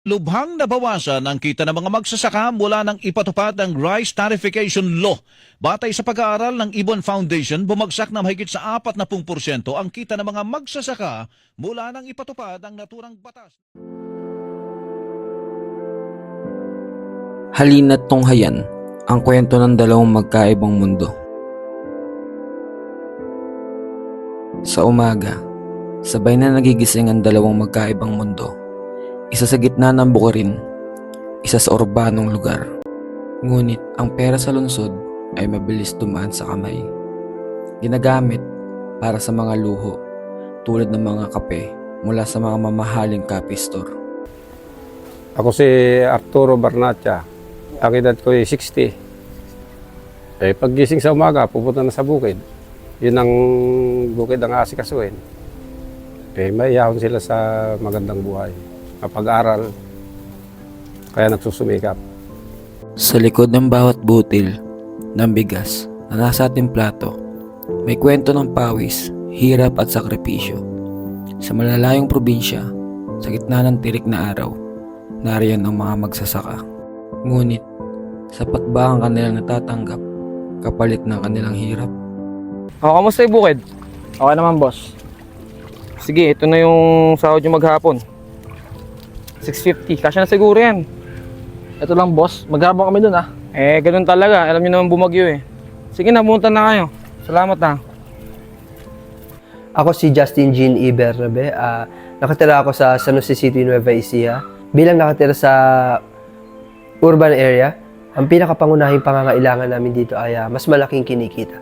Lubhang nabawasan ang kita ng mga magsasaka mula nang ipatupad ang Rice Tarification Law. Batay sa pag-aaral ng Ibon Foundation, bumagsak na mahigit sa 40% ang kita ng mga magsasaka mula nang ipatupad ang naturang batas. Halina't tunghayan ang kwento ng dalawang magkaibang mundo. Sa umaga, sabay na nagigising ang dalawang magkaibang mundo. Isa sa gitna ng bukirin, isa sa urbanong lugar. Ngunit ang pera sa lungsod ay mabilis dumaan sa kamay. Ginagamit para sa mga luho tulad ng mga kape mula sa mga mamahaling coffee store. Ako si Arturo Barnacha. Ang edad ko ay 60. Paggising sa umaga, pupunta na sa bukid. Yun ang bukid ang asikasuhin. May iyahon sila sa magandang buhay. Mapag-aral, kaya nagsusumikap. Sa likod ng bawat butil ng bigas na nasa ating plato, may kwento ng pawis, hirap at sakripisyo. Sa malalayong probinsya, sa gitna ng tirik na araw, nariyan ang mga magsasaka. Ngunit, sapat ba ang kanilang natatanggap kapalit ng kanilang hirap? Kamusta yung bukid? Okay naman, boss. Sige, ito na yung sahod yung maghapon. 650, kasya na siguro yan. Ito lang boss, maghapon kami dun ah. Ganun talaga. Alam niyo naman bumagyo eh. Sige na, pumunta na kayo. Salamat na. Ako si Justin Jean E. Bernabe. Nakatira ako sa San Jose City, Nueva Ecija. Bilang nakatira sa urban area, ang pinakapangunahing pangangailangan namin dito ay mas malaking kinikita.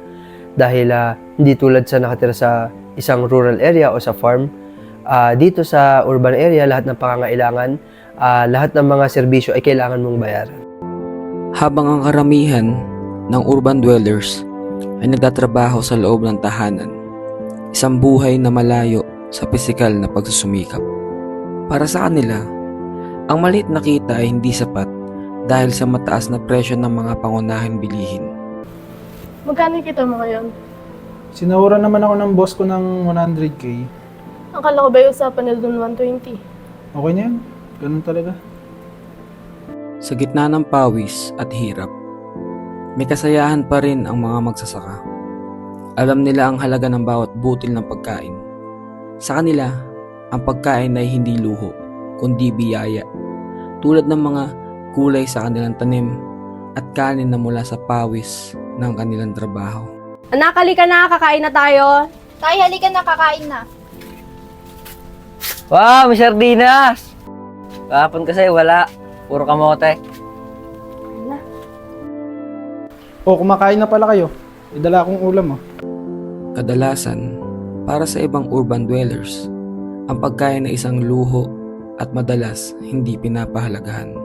Dahil hindi tulad sa nakatira sa isang rural area o sa farm, dito sa urban area, lahat ng pangangailangan, lahat ng mga serbisyo ay kailangan mong bayaran. Habang ang karamihan ng urban dwellers ay nagtatrabaho sa loob ng tahanan, isang buhay na malayo sa pisikal na pagsusumikap. Para sa kanila, ang maliit na kita ay hindi sapat dahil sa mataas na presyo ng mga pangunahing bilihin. Magkano kita mo ngayon? Sinahuran naman ako ng boss ko ng 100K. Akala ko ba yung usapan nila dun 120? Okay na yan. Ganun talaga. Sa gitna ng pawis at hirap, may kasayahan pa rin ang mga magsasaka. Alam nila ang halaga ng bawat butil ng pagkain. Sa kanila, ang pagkain ay hindi luho, kundi biyaya. Tulad ng mga kulay sa kanilang tanim at kanin na mula sa pawis ng kanilang trabaho. Anak, halika na, kakain na tayo. Tay, halika na, kakain na. Wow, may sardinas! Kahapon kasi wala. Puro kamote. Kumakain na pala kayo. Idala akong ulam oh. Kadalasan, para sa ibang urban dwellers, ang pagkain ay isang luho at madalas hindi pinapahalagahan.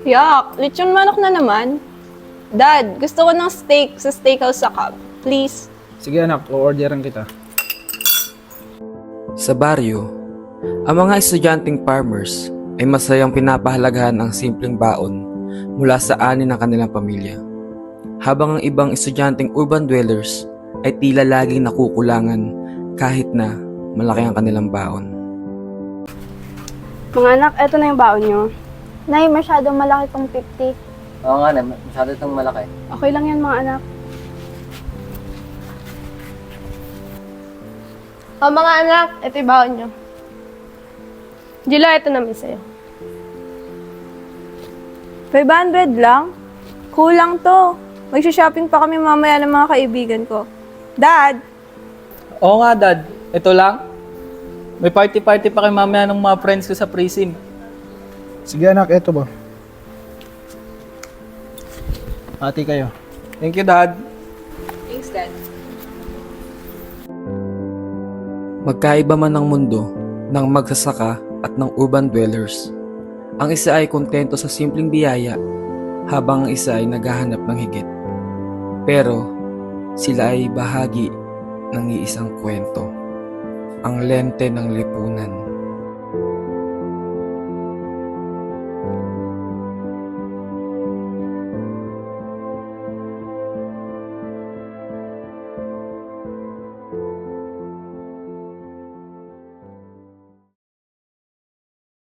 Yak, lechon manok na naman. Dad, gusto ko ng steak sa steakhouse sa Cab. Please. Sige anak, o-orderan kita. Sa baryo, ang mga estudyanteng farmers ay masayang pinapahalagahan ang simpleng baon mula sa ani ng kanilang pamilya. Habang ang ibang estudyanteng urban dwellers ay tila laging nakukulangan kahit na malaki ang kanilang baon. Mga anak, eto na yung baon nyo. Nay, masyadong malaki tong 50. Oo nga naman, masyado itong malaki. Okay lang yan mga anak. O mga anak, ito yung baon nyo. Jila, eto namin sa'yo. 500 lang? Kulang to. Magsha-shopping pa kami mamaya ng mga kaibigan ko. Dad! Oo nga dad, ito lang. May party-party pa kayo mamaya ng mga friends ko sa presim. Sige anak, eto ba? Ati kayo. Thank you, Dad. Thanks, Dad. Magkaiba man ang mundo ng magsasaka at ng urban dwellers. Ang isa ay kontento sa simpleng biyaya habang ang isa ay naghahanap ng higit. Pero sila ay bahagi ng iisang kwento, ang lente ng lipunan.